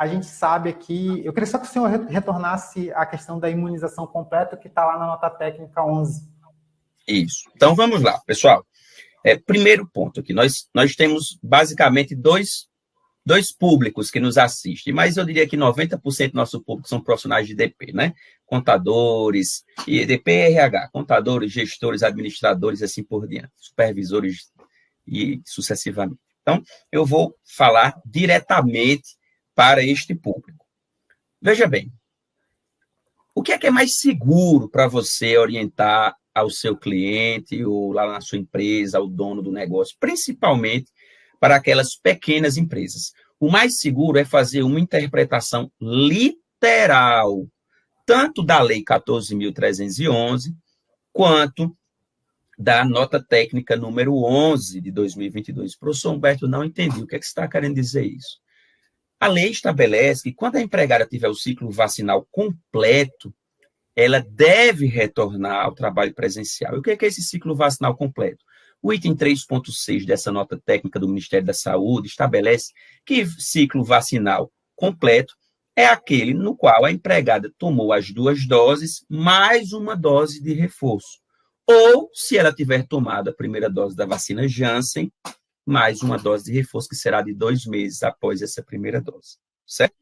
a gente sabe aqui... Eu queria só que o senhor retornasse à questão da imunização completa que está lá na nota técnica 11. Isso. Então, vamos lá, pessoal. Primeiro ponto aqui, nós temos basicamente dois públicos que nos assistem, mas eu diria que 90% do nosso público são profissionais de DP, né? Contadores, e DP e RH, contadores, gestores, administradores, assim por diante, supervisores e sucessivamente. Então, eu vou falar diretamente para este público. Veja bem, o que é mais seguro para você orientar ao seu cliente ou lá na sua empresa, ao dono do negócio, principalmente para aquelas pequenas empresas? O mais seguro é fazer uma interpretação literal, tanto da Lei 14.311, quanto da nota técnica número 11 de 2022. Professor Humberto, não entendi. O que é que você está querendo dizer isso? A lei estabelece que quando a empregada tiver o ciclo vacinal completo, ela deve retornar ao trabalho presencial. E o que é esse ciclo vacinal completo? O item 3.6 dessa nota técnica do Ministério da Saúde estabelece que ciclo vacinal completo é aquele no qual a empregada tomou as 2 doses mais uma dose de reforço. Ou, se ela tiver tomado a primeira dose da vacina Janssen, mais uma dose de reforço, que será de 2 meses após essa primeira dose. Certo?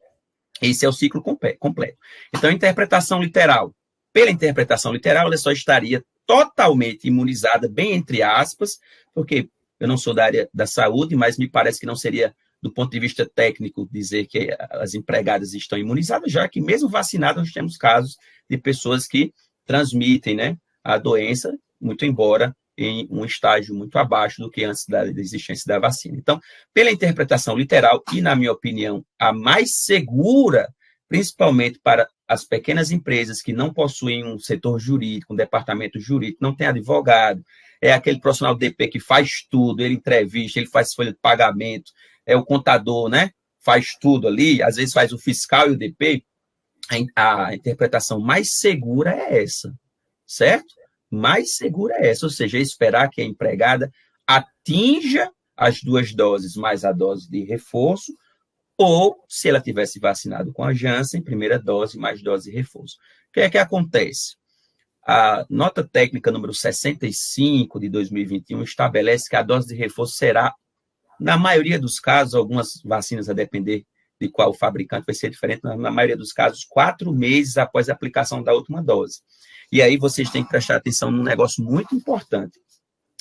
Esse é o ciclo completo. Então, interpretação literal. Pela interpretação literal, ela só estaria totalmente imunizada, bem entre aspas, porque eu não sou da área da saúde, mas me parece que não seria, do ponto de vista técnico, dizer que as empregadas estão imunizadas, já que mesmo vacinadas, nós temos casos de pessoas que transmitem, né, a doença, muito embora em um estágio muito abaixo do que antes da existência da vacina. Então, pela interpretação literal, e na minha opinião, a mais segura, principalmente para as pequenas empresas que não possuem um setor jurídico, um departamento jurídico, não tem advogado, é aquele profissional DP que faz tudo, ele entrevista, ele faz folha de pagamento, é o contador, né? Faz tudo ali, às vezes faz o fiscal e o DP, a interpretação mais segura é essa, certo? Mais segura é essa, ou seja, esperar que a empregada atinja as 2 doses mais a dose de reforço, ou, se ela tivesse vacinado com a Janssen, primeira dose mais dose de reforço. O que é que acontece? A nota técnica número 65 de 2021 estabelece que a dose de reforço será, na maioria dos casos, algumas vacinas a depender de qual fabricante vai ser diferente, na maioria dos casos, 4 meses após a aplicação da última dose. E aí vocês têm que prestar atenção num negócio muito importante.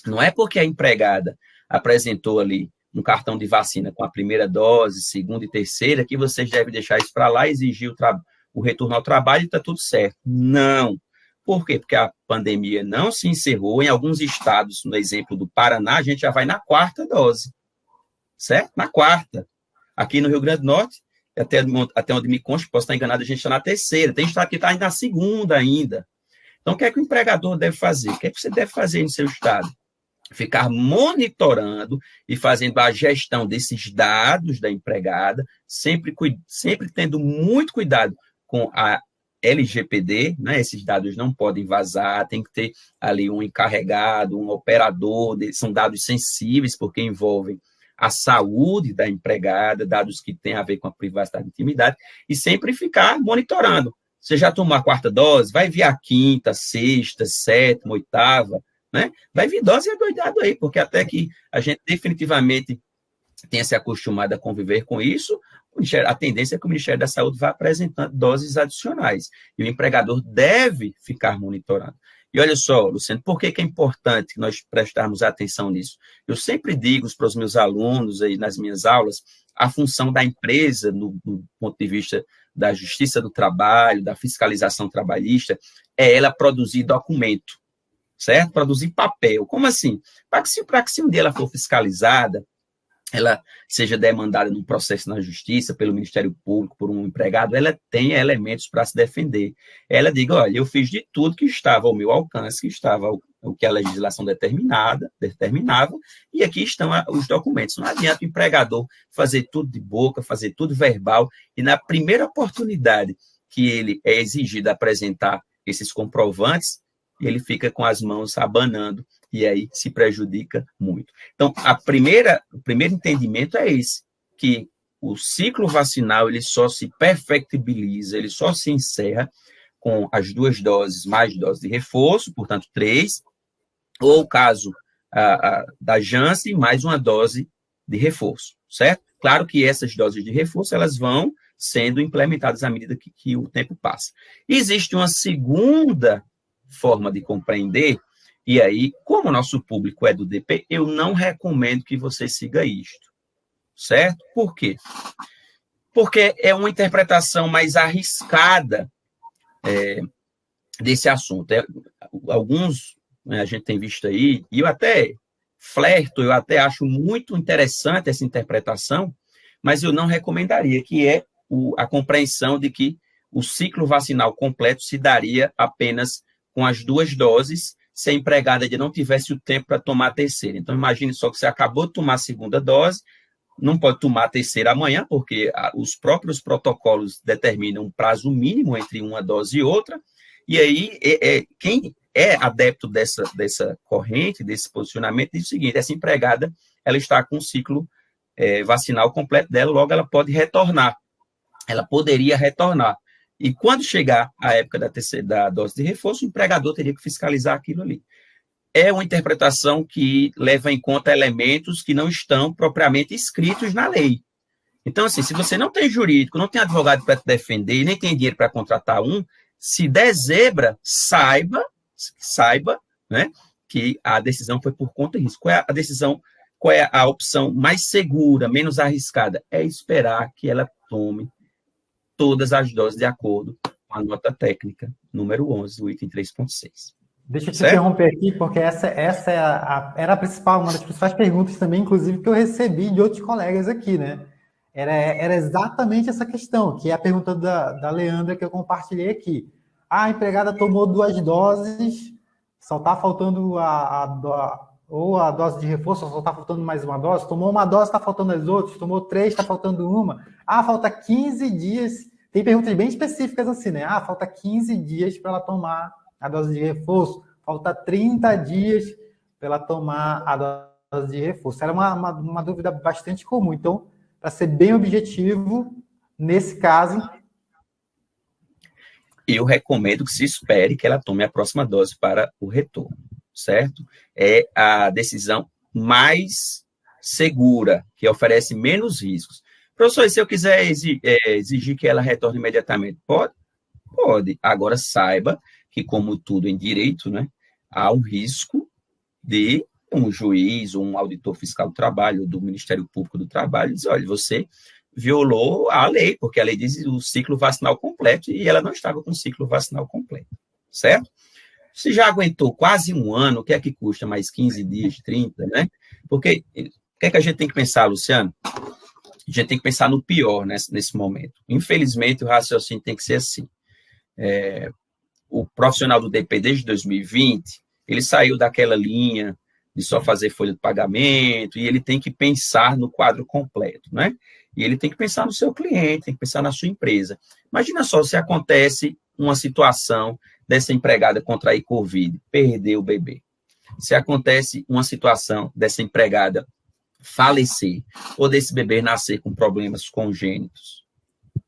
Não é porque a empregada apresentou ali um cartão de vacina com a primeira dose, segunda e terceira, que vocês devem deixar isso para lá, exigir o retorno ao trabalho e está tudo certo. Não. Por quê? Porque a pandemia não se encerrou. Em alguns estados, no exemplo do Paraná, a gente já vai na 4ª dose. Certo? Na 4ª. Aqui no Rio Grande do Norte, até onde me consta, posso estar enganado, a gente está na 3ª. Tem estado que está na 2ª ainda. Então, o que é que o empregador deve fazer? O que é que você deve fazer no seu estado? Ficar monitorando e fazendo a gestão desses dados da empregada, sempre tendo muito cuidado com a LGPD, né? Esses dados não podem vazar, tem que ter ali um encarregado, um operador, são dados sensíveis, porque envolvem a saúde da empregada, dados que têm a ver com a privacidade e intimidade, e sempre ficar monitorando. Você já tomou a 4ª dose? Vai vir a 5ª, 6ª, 7ª, 8ª, né? Vai vir dose adoidado aí, porque até que a gente definitivamente tenha se acostumado a conviver com isso, a tendência é que o Ministério da Saúde vá apresentando doses adicionais, e o empregador deve ficar monitorando. E olha só, Luciano, por que é importante nós prestarmos atenção nisso? Eu sempre digo para os meus alunos aí nas minhas aulas, a função da empresa, no ponto de vista da justiça do trabalho, da fiscalização trabalhista, é ela produzir documento, certo? Produzir papel. Como assim? Para que se um dia ela for fiscalizada, ela seja demandada num processo na justiça, pelo Ministério Público, por um empregado, ela tenha elementos para se defender. Ela diga, olha, eu fiz de tudo que estava ao meu alcance, que estava o que a legislação determinava, e aqui estão os documentos. Não adianta o empregador fazer tudo de boca, fazer tudo verbal, e na primeira oportunidade que ele é exigido apresentar esses comprovantes, ele fica com as mãos abanando, e aí se prejudica muito. Então, o primeiro entendimento é esse, que o ciclo vacinal ele só se perfectibiliza, ele só se encerra com as 2 doses mais dose de reforço, portanto 3, ou o caso da Janssen, mais uma dose de reforço, certo? Claro que essas doses de reforço, elas vão sendo implementadas à medida que o tempo passa. Existe uma segunda forma de compreender, e aí, como o nosso público é do DP, eu não recomendo que você siga isto, certo? Por quê? Porque é uma interpretação mais arriscada desse assunto. Alguns, né, a gente tem visto aí, e eu até flerto, eu até acho muito interessante essa interpretação, mas eu não recomendaria, que é a compreensão de que o ciclo vacinal completo se daria apenas com as 2 doses, se a empregada ainda não tivesse o tempo para tomar a terceira. Então, imagine só que você acabou de tomar a segunda dose, não pode tomar a terceira amanhã, porque os próprios protocolos determinam um prazo mínimo entre uma dose e outra, e aí quem é adepto dessa corrente, desse posicionamento, diz o seguinte: essa empregada ela está com o ciclo vacinal completo dela, logo ela pode retornar. Ela poderia retornar. E quando chegar a época da dose de reforço, o empregador teria que fiscalizar aquilo ali. É uma interpretação que leva em conta elementos que não estão propriamente escritos na lei. Então, assim, se você não tem jurídico, não tem advogado para te defender e nem tem dinheiro para contratar um, se der zebra, saiba, né, que a decisão foi por conta disso. Qual é a opção mais segura, menos arriscada? É esperar que ela tome todas as doses de acordo com a nota técnica número 11, do item 3.6. Deixa eu te interromper aqui, porque essa era uma das principais perguntas também, inclusive, que eu recebi de outros colegas aqui, né? Era exatamente essa questão, que é a pergunta da Leandra que eu compartilhei aqui. A empregada tomou 2 doses, só está faltando ou a dose de reforço, só está faltando mais uma dose, tomou uma dose, está faltando as outras, tomou 3, está faltando uma. Falta 15 dias. Tem perguntas bem específicas assim, né? Falta 15 dias para ela tomar a dose de reforço, falta 30 dias para ela tomar a dose de reforço. Era uma dúvida bastante comum. Então, para ser bem objetivo, nesse caso, eu recomendo que se espere que ela tome a próxima dose para o retorno, certo? É a decisão mais segura, que oferece menos riscos. Professor, e se eu quiser exigir que ela retorne imediatamente, pode? Pode. Agora, saiba que, como tudo em direito, né, há um risco de um juiz, um auditor fiscal do trabalho, do Ministério Público do Trabalho, dizer: olha, você violou a lei, porque a lei diz o ciclo vacinal completo, e ela não estava com o ciclo vacinal completo, certo? Se já aguentou quase um ano, o que é que custa mais 15 dias, 30, né? Porque o que é que a gente tem que pensar, Luciano? A gente tem que pensar no pior nesse momento. Infelizmente, o raciocínio tem que ser assim. O profissional do DP desde 2020, ele saiu daquela linha de só fazer folha de pagamento, e ele tem que pensar no quadro completo, né? E ele tem que pensar no seu cliente, tem que pensar na sua empresa. Imagina só se acontece uma situação dessa empregada contrair Covid, perder o bebê. Se acontece uma situação dessa empregada falecer, ou desse bebê nascer com problemas congênitos,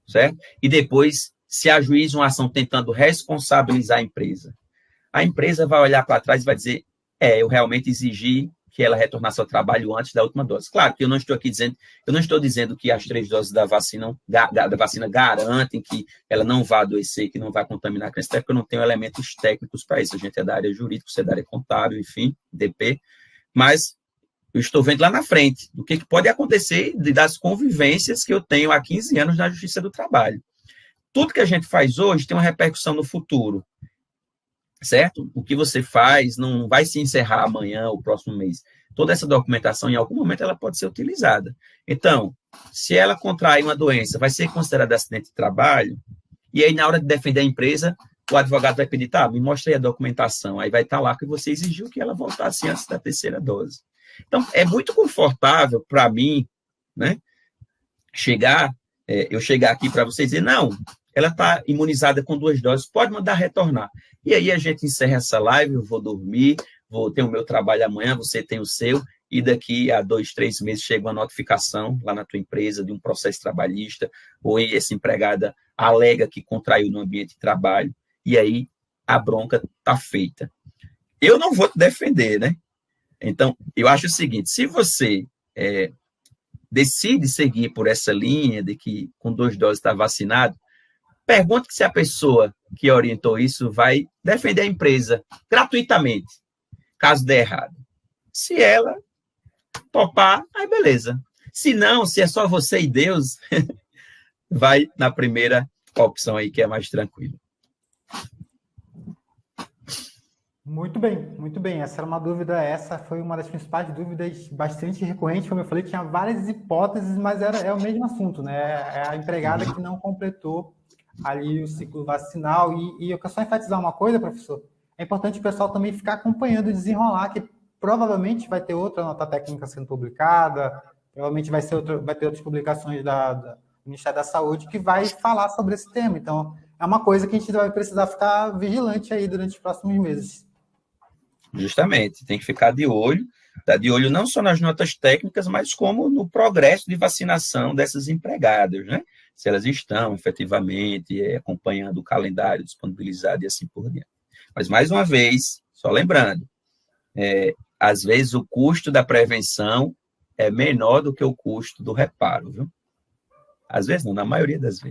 certo? E depois se ajuiza uma ação tentando responsabilizar a empresa vai olhar para trás e vai dizer: eu realmente exigi que ela retornasse ao trabalho antes da última dose. Claro que eu não estou dizendo que as 3 doses da vacina garantem que ela não vai adoecer, que não vai contaminar a criança, até porque eu não tenho elementos técnicos para isso. A gente é da área jurídica, você é da área contábil, enfim, DP, mas eu estou vendo lá na frente do que pode acontecer das convivências que eu tenho há 15 anos na Justiça do Trabalho. Tudo que a gente faz hoje tem uma repercussão no futuro, certo? O que você faz não vai se encerrar amanhã ou próximo mês. Toda essa documentação, em algum momento, ela pode ser utilizada. Então, se ela contrair uma doença, vai ser considerada acidente de trabalho, e aí, na hora de defender a empresa, o advogado vai pedir: me mostre aí a documentação. Aí vai estar lá que você exigiu que ela voltasse antes da terceira dose. Então, é muito confortável para mim, né, eu chegar aqui para vocês e dizer: não, ela está imunizada com 2 doses, pode mandar retornar. E aí a gente encerra essa live, eu vou dormir, vou ter o meu trabalho amanhã, você tem o seu, e daqui a 2, 3 meses chega uma notificação lá na tua empresa de um processo trabalhista, ou essa empregada alega que contraiu no ambiente de trabalho, e aí a bronca está feita. Eu não vou te defender, né? Então, eu acho o seguinte, se você decide seguir por essa linha de que com 2 doses está vacinado, pergunte se a pessoa que orientou isso vai defender a empresa gratuitamente, caso dê errado. Se ela topar, aí beleza. Se não, se é só você e Deus, vai na primeira opção aí, que é mais tranquilo. Muito bem, muito bem. Essa era uma dúvida, essa foi uma das principais dúvidas, bastante recorrente, como eu falei, tinha várias hipóteses, mas é o mesmo assunto, né? É a empregada que não completou ali o ciclo vacinal. E eu quero só enfatizar uma coisa, professor, é importante o pessoal também ficar acompanhando o desenrolar, que provavelmente vai ter outra nota técnica sendo publicada, provavelmente vai ter outras publicações do Ministério da Saúde que vai falar sobre esse tema. Então, é uma coisa que a gente vai precisar ficar vigilante aí durante os próximos meses. Justamente, tem que ficar de olho, tá de olho não só nas notas técnicas, mas como no progresso de vacinação dessas empregadas, né? Se elas estão efetivamente acompanhando o calendário disponibilizado e assim por diante. Mas, mais uma vez, só lembrando, às vezes o custo da prevenção é menor do que o custo do reparo, viu? Às vezes não, na maioria das vezes.